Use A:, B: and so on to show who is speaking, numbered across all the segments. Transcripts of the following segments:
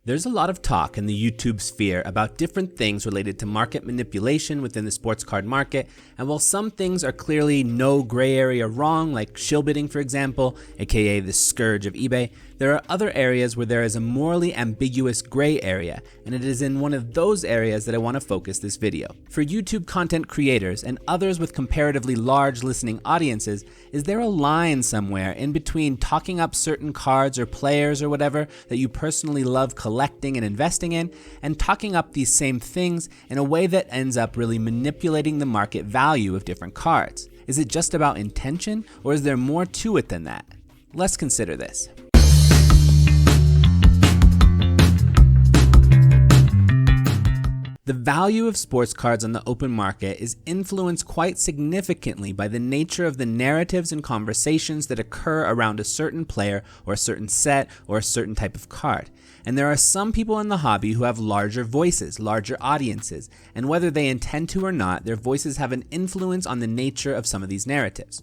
A: There's a lot of talk in the YouTube sphere about different things related to market manipulation within the sports card market, and while some things are clearly no gray area wrong, like shill bidding for example, aka the scourge of eBay, there are other areas where there is a morally ambiguous gray area, and it is in one of those areas that I want to focus this video. For YouTube content creators and others with comparatively large listening audiences, is there a line somewhere in between talking up certain cards or players or whatever that you personally love collecting and investing in, and talking up these same things in a way that ends up really manipulating the market value of different cards? Is it just about intention, or is there more to it than that? Let's consider this. The value of sports cards on the open market is influenced quite significantly by the nature of the narratives and conversations that occur around a certain player or a certain set or a certain type of card. And there are some people in the hobby who have larger voices, larger audiences, and whether they intend to or not, their voices have an influence on the nature of some of these narratives.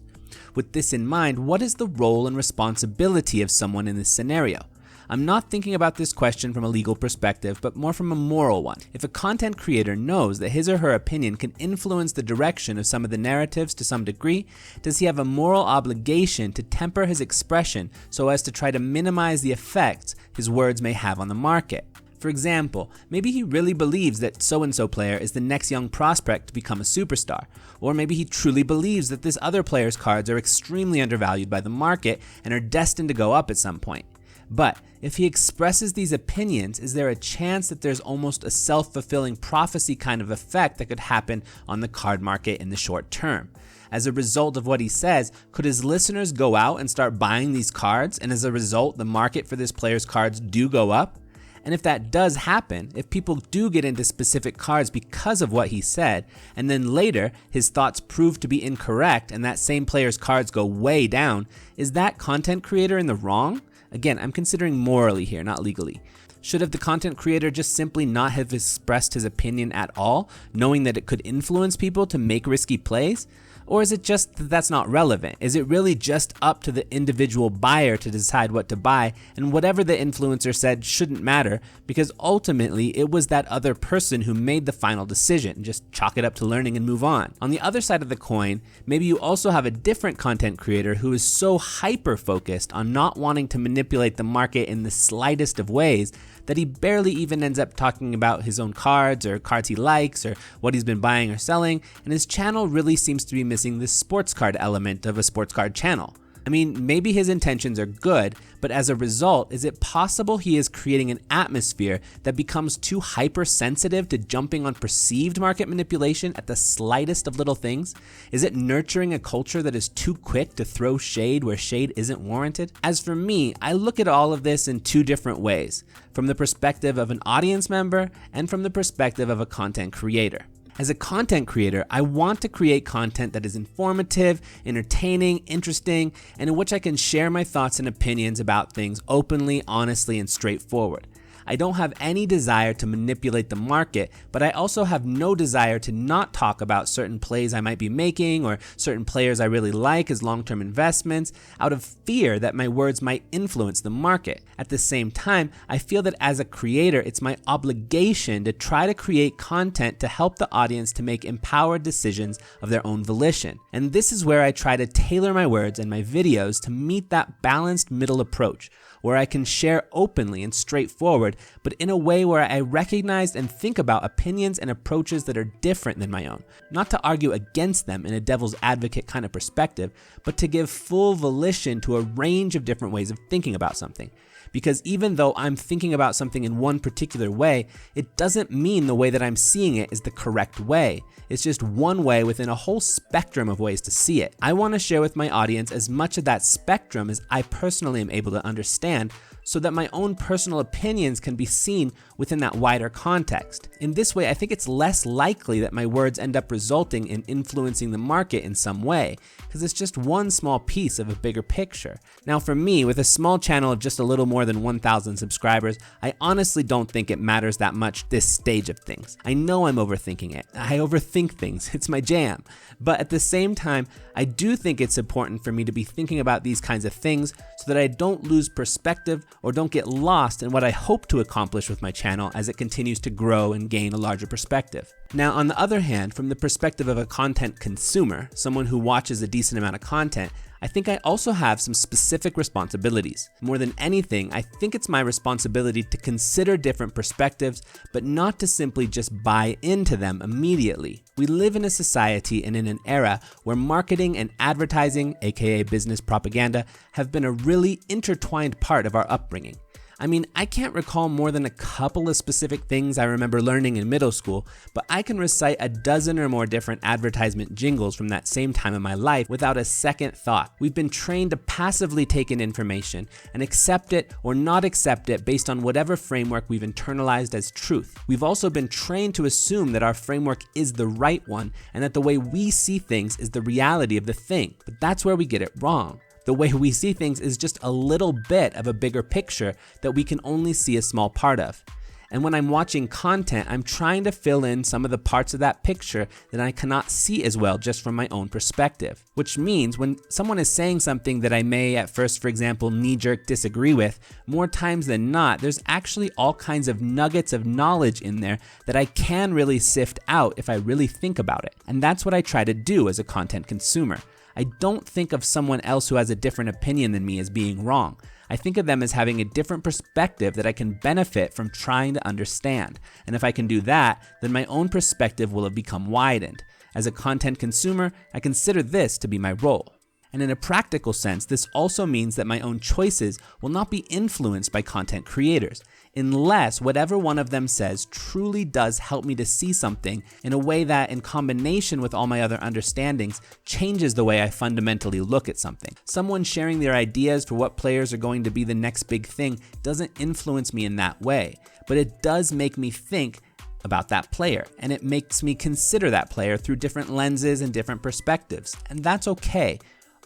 A: With this in mind, what is the role and responsibility of someone in this scenario? I'm not thinking about this question from a legal perspective, but more from a moral one. If a content creator knows that his or her opinion can influence the direction of some of the narratives to some degree, does he have a moral obligation to temper his expression so as to try to minimize the effects his words may have on the market? For example, maybe he really believes that so-and-so player is the next young prospect to become a superstar. Or maybe he truly believes that this other player's cards are extremely undervalued by the market and are destined to go up at some point. But if he expresses these opinions, is there a chance that there's almost a self-fulfilling prophecy kind of effect that could happen on the card market in the short term? As a result of what he says, could his listeners go out and start buying these cards, and as a result, the market for this player's cards do go up? And if that does happen, if people do get into specific cards because of what he said, and then later his thoughts prove to be incorrect and that same player's cards go way down, is that content creator in the wrong? Again, I'm considering morally here, not legally. Should have the content creator just simply not have expressed his opinion at all, knowing that it could influence people to make risky plays? Or is it just that that's not relevant? Is it really just up to the individual buyer to decide what to buy, and whatever the influencer said shouldn't matter, because ultimately it was that other person who made the final decision? Just chalk it up to learning and move on. On the other side of the coin, maybe you also have a different content creator who is so hyper-focused on not wanting to manipulate the market in the slightest of ways that he barely even ends up talking about his own cards or cards he likes or what he's been buying or selling, and his channel really seems to be missing the sports card element of a sports card channel. I mean, maybe his intentions are good, but as a result, is it possible he is creating an atmosphere that becomes too hypersensitive to jumping on perceived market manipulation at the slightest of little things? Is it nurturing a culture that is too quick to throw shade where shade isn't warranted? As for me, I look at all of this in two different ways, from the perspective of an audience member and from the perspective of a content creator. As a content creator, I want to create content that is informative, entertaining, interesting, and in which I can share my thoughts and opinions about things openly, honestly, and straightforward. I don't have any desire to manipulate the market, but I also have no desire to not talk about certain plays I might be making or certain players I really like as long-term investments out of fear that my words might influence the market. At the same time, I feel that as a creator, it's my obligation to try to create content to help the audience to make empowered decisions of their own volition. And this is where I try to tailor my words and my videos to meet that balanced middle approach, where I can share openly and straightforward, but in a way where I recognize and think about opinions and approaches that are different than my own. Not to argue against them in a devil's advocate kind of perspective, but to give full volition to a range of different ways of thinking about something. Because even though I'm thinking about something in one particular way, it doesn't mean the way that I'm seeing it is the correct way. It's just one way within a whole spectrum of ways to see it. I want to share with my audience as much of that spectrum as I personally am able to understand, so that my own personal opinions can be seen within that wider context. In this way, I think it's less likely that my words end up resulting in influencing the market in some way, because it's just one small piece of a bigger picture. Now for me, with a small channel of just a little more than 1,000 subscribers, I honestly don't think it matters that much this stage of things. I know I'm overthinking it. I overthink things. It's my jam. But at the same time, I do think it's important for me to be thinking about these kinds of things so that I don't lose perspective or don't get lost in what I hope to accomplish with my channel as it continues to grow and gain a larger perspective. Now, on the other hand, from the perspective of a content consumer, someone who watches a decent amount of content, I think I also have some specific responsibilities. More than anything, I think it's my responsibility to consider different perspectives, but not to simply just buy into them immediately. We live in a society and in an era where marketing and advertising, aka business propaganda, have been a really intertwined part of our upbringing. I mean, I can't recall more than a couple of specific things I remember learning in middle school, but I can recite a dozen or more different advertisement jingles from that same time in my life without a second thought. We've been trained to passively take in information and accept it or not accept it based on whatever framework we've internalized as truth. We've also been trained to assume that our framework is the right one and that the way we see things is the reality of the thing, but that's where we get it wrong. The way we see things is just a little bit of a bigger picture that we can only see a small part of. And when I'm watching content, I'm trying to fill in some of the parts of that picture that I cannot see as well just from my own perspective. Which means when someone is saying something that I may at first, for example, knee-jerk disagree with, more times than not, there's actually all kinds of nuggets of knowledge in there that I can really sift out if I really think about it. And that's what I try to do as a content consumer. I don't think of someone else who has a different opinion than me as being wrong. I think of them as having a different perspective that I can benefit from trying to understand. And if I can do that, then my own perspective will have become widened. As a content consumer, I consider this to be my role. And in a practical sense, this also means that my own choices will not be influenced by content creators, unless whatever one of them says truly does help me to see something in a way that, in combination with all my other understandings, changes the way I fundamentally look at something. Someone sharing their ideas for what players are going to be the next big thing doesn't influence me in that way, but it does make me think about that player, and it makes me consider that player through different lenses and different perspectives, and that's okay.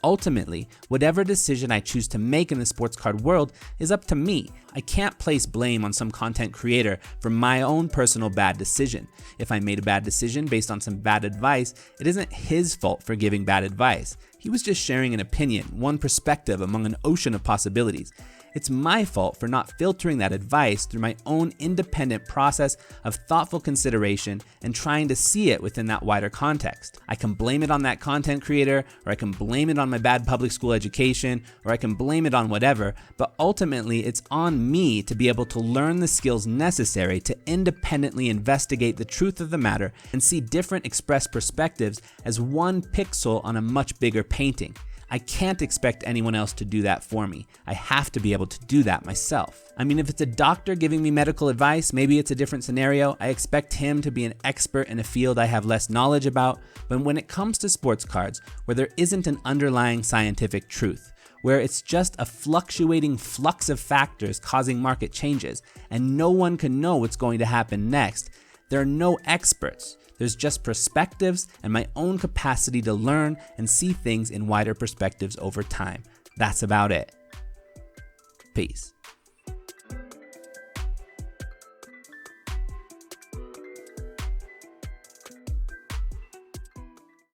A: Ultimately, whatever decision I choose to make in the sports card world is up to me. I can't place blame on some content creator for my own personal bad decision. If I made a bad decision based on some bad advice, it isn't his fault for giving bad advice. He was just sharing an opinion, one perspective among an ocean of possibilities. It's my fault for not filtering that advice through my own independent process of thoughtful consideration and trying to see it within that wider context. I can blame it on that content creator, or I can blame it on my bad public school education, or I can blame it on whatever, but ultimately it's on me to be able to learn the skills necessary to independently investigate the truth of the matter and see different expressed perspectives as one pixel on a much bigger painting. I can't expect anyone else to do that for me. I have to be able to do that myself. I mean, if it's a doctor giving me medical advice, maybe it's a different scenario. I expect him to be an expert in a field I have less knowledge about. But when it comes to sports cards, where there isn't an underlying scientific truth, where it's just a fluctuating flux of factors causing market changes, and no one can know what's going to happen next, there are no experts. There's just perspectives and my own capacity to learn and see things in wider perspectives over time. That's about it. Peace.